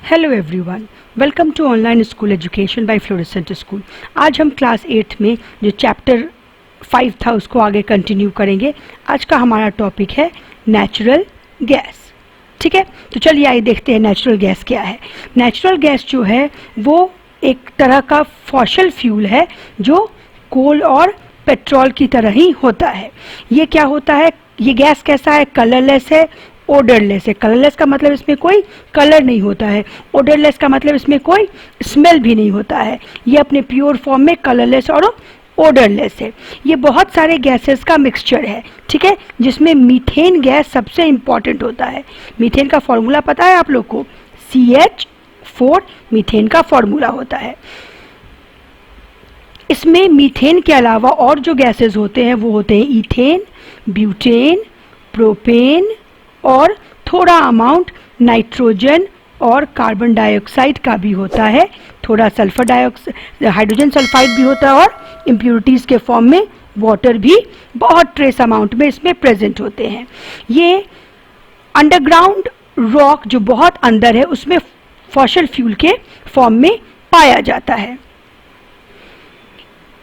Hello everyone, welcome to online school education by fluorescent school. आज हम class 8 में जो चैप्टर 5 था उसको आगे कंटिन्यू करेंगे। आज का हमारा टॉपिक है नेचुरल गैस। ठीक है, तो चलिए आइए देखते हैं नेचुरल गैस क्या है। नेचुरल गैस जो है वो एक तरह का फॉसिल फ्यूल है जो कोल और पेट्रोल की तरह ही होता है। ये क्या होता है, ये गैस कैसा है, कलरलेस है, ओडरलेस है। कलरलेस का मतलब इसमें कोई कलर नहीं होता है, ओडरलेस का मतलब इसमें कोई स्मेल भी नहीं होता है। ये अपने प्योर फॉर्म में कलरलेस और ओडरलेस है। ये बहुत सारे गैसेस का मिक्सचर है, ठीक है, जिसमें मीथेन गैस सबसे इंपॉर्टेंट होता है। मीथेन का फॉर्मूला पता है आप लोग को, CH4 मीथेन का फॉर्मूला होता है। इसमें मीथेन के अलावा और जो गैसेस होते हैं वो होते हैं इथेन, ब्यूटेन, प्रोपेन और थोड़ा अमाउंट नाइट्रोजन और कार्बन डाइऑक्साइड का भी होता है। थोड़ा सल्फर डाइऑक्साइड, हाइड्रोजन सल्फाइड भी होता है और इम्प्योरिटीज़ के फॉर्म में वाटर भी बहुत ट्रेस अमाउंट में इसमें प्रेजेंट होते हैं। ये अंडरग्राउंड रॉक जो बहुत अंदर है उसमें फॉसिल फ्यूल के फॉर्म में पाया जाता है।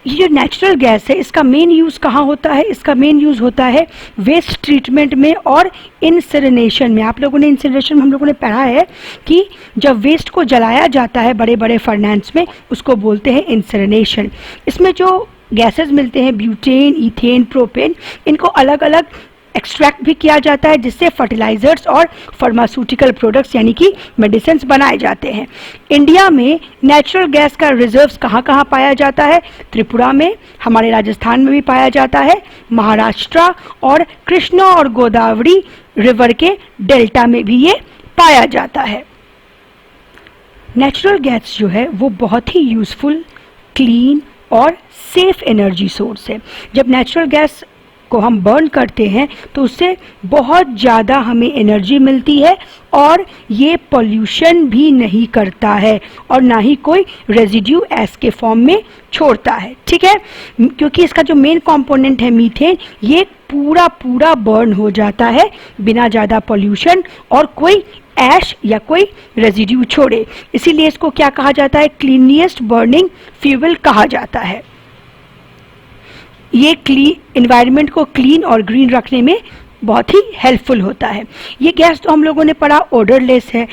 ये जो नेचुरल गैस है इसका मेन यूज़ कहाँ होता है, इसका मेन यूज़ होता है वेस्ट ट्रीटमेंट में और इंसिनरेशन में। आप लोगों ने इंसिनरेशन में हम लोगों ने पढ़ा है कि जब वेस्ट को जलाया जाता है बड़े बड़े फर्नेंस में, उसको बोलते हैं इंसिनरेशन। इसमें जो गैसेस मिलते हैं ब्यूटेन, इथेन, प्रोपेन, इनको अलग अलग एक्सट्रैक्ट भी किया जाता है जिससे फर्टिलाइजर्स और फार्मास्यूटिकल प्रोडक्ट्स यानी कि मेडिसिन्स बनाए जाते हैं। इंडिया में नेचुरल गैस का रिजर्व्स कहाँ कहाँ पाया जाता है? त्रिपुरा में, हमारे राजस्थान में भी पाया जाता है, महाराष्ट्र और कृष्णा और गोदावरी रिवर के डेल्टा में भी ये पाया जाता है। नेचुरल गैस जो है वो बहुत ही यूजफुल, क्लीन और सेफ एनर्जी सोर्स है। जब नेचुरल गैस को हम बर्न करते हैं तो उससे बहुत ज़्यादा हमें एनर्जी मिलती है और ये पोल्यूशन भी नहीं करता है और ना ही कोई रेजिड्यू एस के फॉर्म में छोड़ता है। ठीक है, क्योंकि इसका जो मेन कंपोनेंट है मीथेन, ये पूरा पूरा बर्न हो जाता है बिना ज़्यादा पोल्यूशन और कोई ऐश या कोई रेजिड्यू छोड़े। इसीलिए इसको क्या कहा जाता है, क्लीनिएस्ट बर्निंग फ्यूल कहा जाता है। ये एनवायरनमेंट को क्लीन और ग्रीन रखने में बहुत ही हेल्पफुल होता है। ये गैस तो हम लोगों ने पढ़ा ओडरलेस है,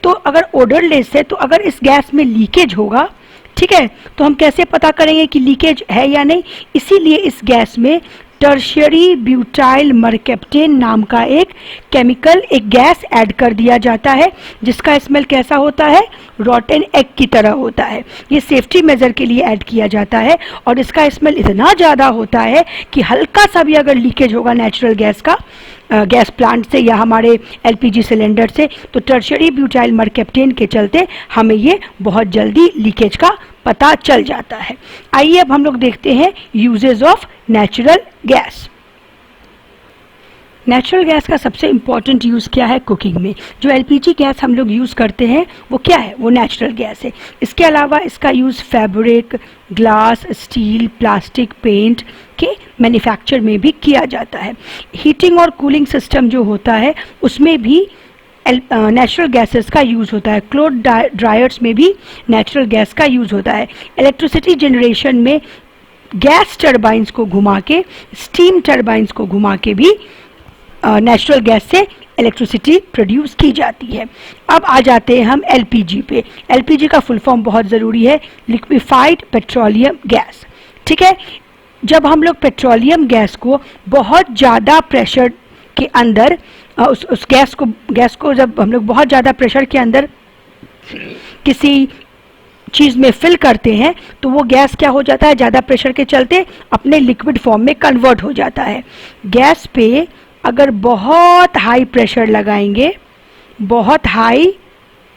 तो अगर ओडरलेस है तो अगर इस गैस में लीकेज होगा, ठीक है, तो हम कैसे पता करेंगे कि लीकेज है या नहीं? इसीलिए इस गैस में टर्शियरी ब्यूटाइल मरकेप्टेन नाम का एक केमिकल, एक गैस ऐड कर दिया जाता है जिसका स्मेल कैसा होता है, रॉटन एग की तरह होता है। ये सेफ्टी मेजर के लिए ऐड किया जाता है और इसका स्मेल इतना ज़्यादा होता है कि हल्का सा भी अगर लीकेज होगा नेचुरल गैस का, गैस प्लांट से या हमारे LPG सिलेंडर से, तो टर्शियरी ब्यूटाइल मरकेप्टेन के चलते हमें ये बहुत जल्दी लीकेज का पता चल जाता है। आइए अब हम लोग देखते हैं uses of natural gas. Natural gas का सबसे इम्पॉर्टेंट यूज़ क्या है कुकिंग में? जो LPG गैस हम लोग यूज़ करते हैं वो क्या है, वो नेचुरल गैस है। इसके अलावा इसका use fabric, glass, steel, plastic, paint के मैन्युफैक्चर में भी किया जाता है। हीटिंग और कूलिंग सिस्टम जो होता है उसमें भी नेचुरल गैसेस का यूज़ होता है। क्लोथ ड्रायर्स में भी नेचुरल गैस का यूज़ होता है। इलेक्ट्रिसिटी जनरेशन में गैस टर्बाइंस को घुमा के, स्टीम टर्बाइंस को घुमा के भी नेचुरल गैस से इलेक्ट्रिसिटी प्रोड्यूस की जाती है। अब आ जाते हैं हम LPG पे। LPG का फुल फॉर्म बहुत ज़रूरी है, लिक्विफाइड पेट्रोलियम गैस। ठीक है, जब हम लोग पेट्रोलियम गैस को बहुत ज़्यादा प्रेशर के अंदर उस गैस को जब हम लोग बहुत ज़्यादा प्रेशर के अंदर किसी चीज़ में फिल करते हैं तो वो गैस क्या हो जाता है, ज़्यादा प्रेशर के चलते अपने लिक्विड फॉर्म में कन्वर्ट हो जाता है। गैस पे अगर बहुत हाई प्रेशर लगाएंगे, बहुत हाई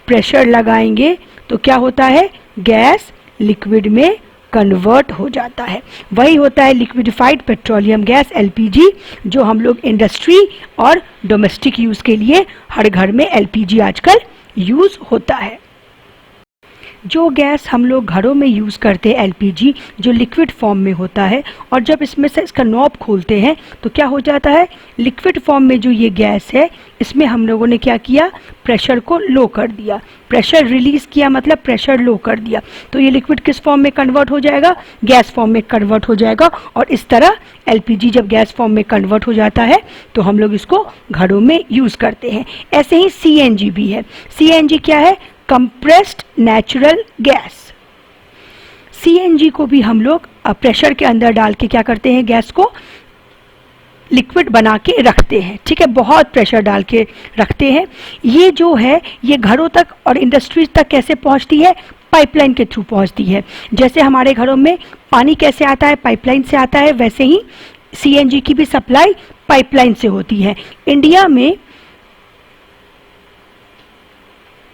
प्रेशर लगाएंगे तो क्या होता है, गैस लिक्विड में कन्वर्ट हो जाता है। वही होता है लिक्विडिफाइड पेट्रोलियम गैस LPG, जो हम लोग इंडस्ट्री और डोमेस्टिक यूज़ के लिए हर घर में LPG आजकल यूज़ होता है। जो गैस हम लोग घरों में यूज़ करते हैं एलपीजी, जो लिक्विड फॉर्म में होता है, और जब इसमें से इसका नॉब खोलते हैं तो क्या हो जाता है, लिक्विड फॉर्म में जो ये गैस है इसमें हम लोगों ने क्या किया, प्रेशर को लो कर दिया, प्रेशर रिलीज़ किया, मतलब प्रेशर लो कर दिया, तो ये लिक्विड किस फॉर्म में कन्वर्ट हो जाएगा, गैस फॉर्म में कन्वर्ट हो जाएगा। और इस तरह एलपीजी जब गैस फॉर्म में कन्वर्ट हो जाता है तो हम लोग इसको घरों में यूज़ करते हैं। ऐसे ही सीएनजी भी है। सीएनजी क्या है, कंप्रेस्ड नेचुरल गैस। सीएनजी को भी हम लोग प्रेशर के अंदर डाल के क्या करते हैं, गैस को लिक्विड बना के रखते हैं, ठीक है, बहुत प्रेशर डाल के रखते हैं। ये जो है ये घरों तक और इंडस्ट्रीज तक कैसे पहुंचती है, पाइपलाइन के थ्रू पहुंचती है। जैसे हमारे घरों में पानी कैसे आता है, पाइपलाइन से आता है, वैसे ही सीएनजी की भी सप्लाई पाइपलाइन से होती है। इंडिया में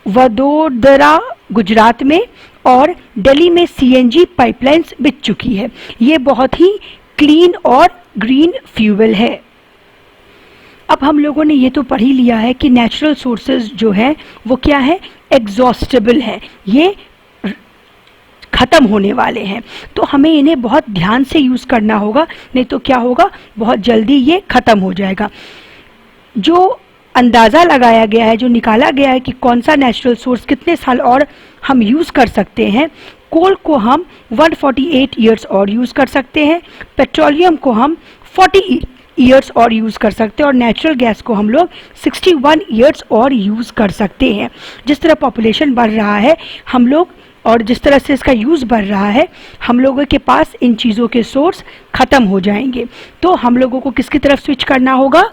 वडोदरा गुजरात में और दिल्ली में सीएनजी पाइपलाइंस बिछ चुकी है। ये बहुत ही क्लीन और ग्रीन फ्यूल है। अब हम लोगों ने ये तो पढ़ ही लिया है कि नेचुरल सोर्सेज जो है वो क्या है, एग्जॉस्टेबल है, ये ख़त्म होने वाले हैं, तो हमें इन्हें बहुत ध्यान से यूज़ करना होगा, नहीं तो क्या होगा, बहुत जल्दी ये ख़त्म हो जाएगा। जो अंदाज़ा लगाया गया है, जो निकाला गया है कि कौन सा नेचुरल सोर्स कितने साल और हम यूज़ कर सकते हैं, कोल को हम 148 ईयर्स और यूज़ कर सकते हैं, पेट्रोलियम को हम 40 ईयर्स और यूज़ कर सकते हैं, और नेचुरल गैस को हम लोग 61 ईयर्स और यूज़ कर सकते हैं। जिस तरह पॉपुलेशन बढ़ रहा है हम लोग, और जिस तरह से इसका यूज़ बढ़ रहा है, हम लोगों के पास इन चीज़ों के सोर्स ख़त्म हो जाएंगे, तो हम लोगों को किसकी तरफ स्विच करना होगा,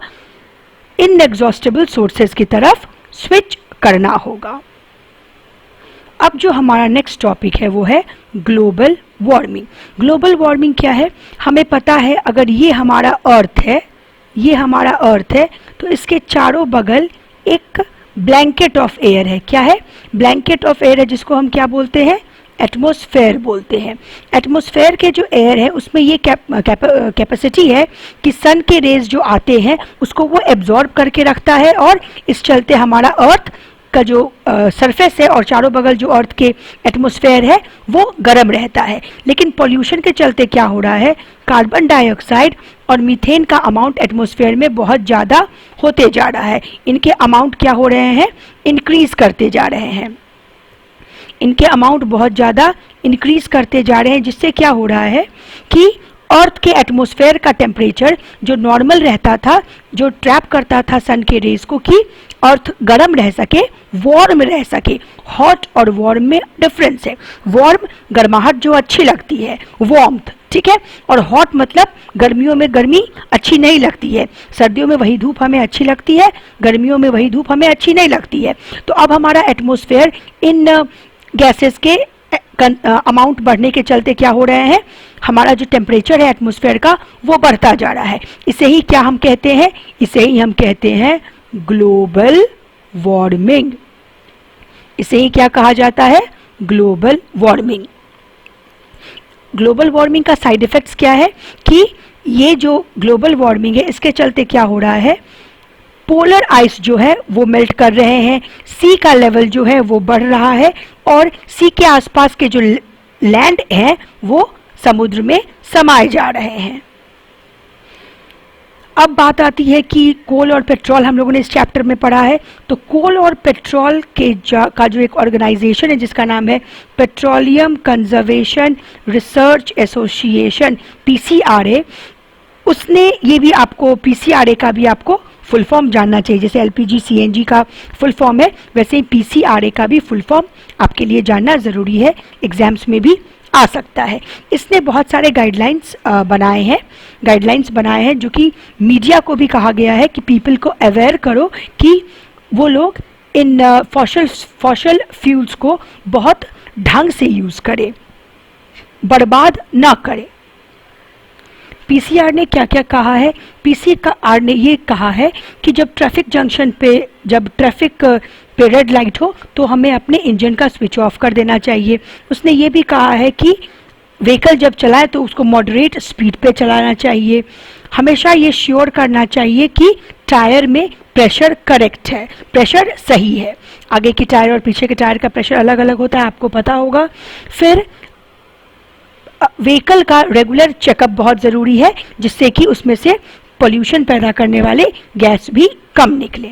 इनएग्जॉस्टेबल सोर्सेज की तरफ स्विच करना होगा। अब जो हमारा नेक्स्ट टॉपिक है वो है ग्लोबल वार्मिंग। ग्लोबल वार्मिंग क्या है, हमें पता है अगर ये हमारा अर्थ है, ये हमारा अर्थ है, तो इसके चारों बगल एक ब्लैंकेट ऑफ एयर है। क्या है, ब्लैंकेट ऑफ एयर है, जिसको हम क्या बोलते हैं, एटमॉस्फेयर बोलते हैं। एटमॉस्फेयर के जो एयर है उसमें ये कैपेसिटी है कि सन के रेज जो आते हैं उसको वो एब्जॉर्ब करके रखता है, और इस चलते हमारा अर्थ का जो सरफेस है और चारों बगल जो अर्थ के एटमॉस्फेयर है वो गर्म रहता है। लेकिन पॉल्यूशन के चलते क्या हो रहा है, कार्बन डाइऑक्साइड और मीथेन का अमाउंट एटमॉस्फेयर में बहुत ज़्यादा होते जा रहा है। इनके अमाउंट क्या हो रहे हैं, इंक्रीज करते जा रहे हैं, इनके अमाउंट बहुत ज़्यादा इंक्रीज करते जा रहे हैं, जिससे क्या हो रहा है कि अर्थ के एटमॉस्फेयर का टेम्परेचर जो नॉर्मल रहता था, जो ट्रैप करता था सन के रेज को कि अर्थ गर्म रह सके, वार्म रह सके। हॉट और वार्म में डिफरेंस है। वार्म गर्माहट जो अच्छी लगती है, वार्मथ, ठीक है, और हॉट मतलब गर्मियों में गर्मी अच्छी नहीं लगती है, सर्दियों में वही धूप हमें अच्छी लगती है, गर्मियों में वही धूप हमें अच्छी नहीं लगती है। तो अब हमारा एटमॉस्फेयर इन गैसेस के अमाउंट बढ़ने के चलते क्या हो रहे हैं, हमारा जो टेम्परेचर है एटमॉस्फेयर का वो बढ़ता जा रहा है। इसे ही क्या हम कहते हैं, इसे ही हम कहते हैं ग्लोबल वार्मिंग। इसे ही क्या कहा जाता है, ग्लोबल वार्मिंग। ग्लोबल वार्मिंग का साइड इफेक्ट्स क्या है कि ये जो ग्लोबल वार्मिंग है इसके चलते क्या हो रहा है, पोलर आइस जो है वो मेल्ट कर रहे हैं, सी का लेवल जो है वो बढ़ रहा है, और सी के आसपास के जो लैंड है वो समुद्र में समाये जा रहे हैं। अब बात आती है कि कोल और पेट्रोल, हम लोगों ने इस चैप्टर में पढ़ा है, तो कोल और पेट्रोल के का जो एक ऑर्गेनाइजेशन है जिसका नाम है petroleum conservation research association, PCRA, उसने ये भी आपको पीसीआरए का भी आपको फुल फॉर्म जानना चाहिए। जैसे एलपीजी सीएनजी का फुल फॉर्म है वैसे ही पीसीआरए का भी फुल फॉर्म आपके लिए जानना ज़रूरी है, एग्जाम्स में भी आ सकता है। इसने बहुत सारे गाइडलाइंस बनाए हैं जो कि मीडिया को भी कहा गया है कि पीपल को अवेयर करो कि वो लोग इन फॉसिल फ्यूल्स को बहुत ढंग से यूज़ करें, बर्बाद ना करें। पीसीआर ने क्या क्या कहा है, पीसीआर ने ये कहा है कि जब ट्रैफिक जंक्शन पे, जब ट्रैफिक पे रेड लाइट हो तो हमें अपने इंजन का स्विच ऑफ कर देना चाहिए। उसने ये भी कहा है कि व्हीकल जब चलाए तो उसको मॉडरेट स्पीड पे चलाना चाहिए। हमेशा ये श्योर करना चाहिए कि टायर में प्रेशर करेक्ट है, प्रेशर सही है। आगे के टायर और पीछे के टायर का प्रेशर अलग अलग होता है, आपको पता होगा। फिर व्हीकल का रेगुलर चेकअप बहुत ज़रूरी है, जिससे कि उसमें से पोल्यूशन पैदा करने वाले गैस भी कम निकले।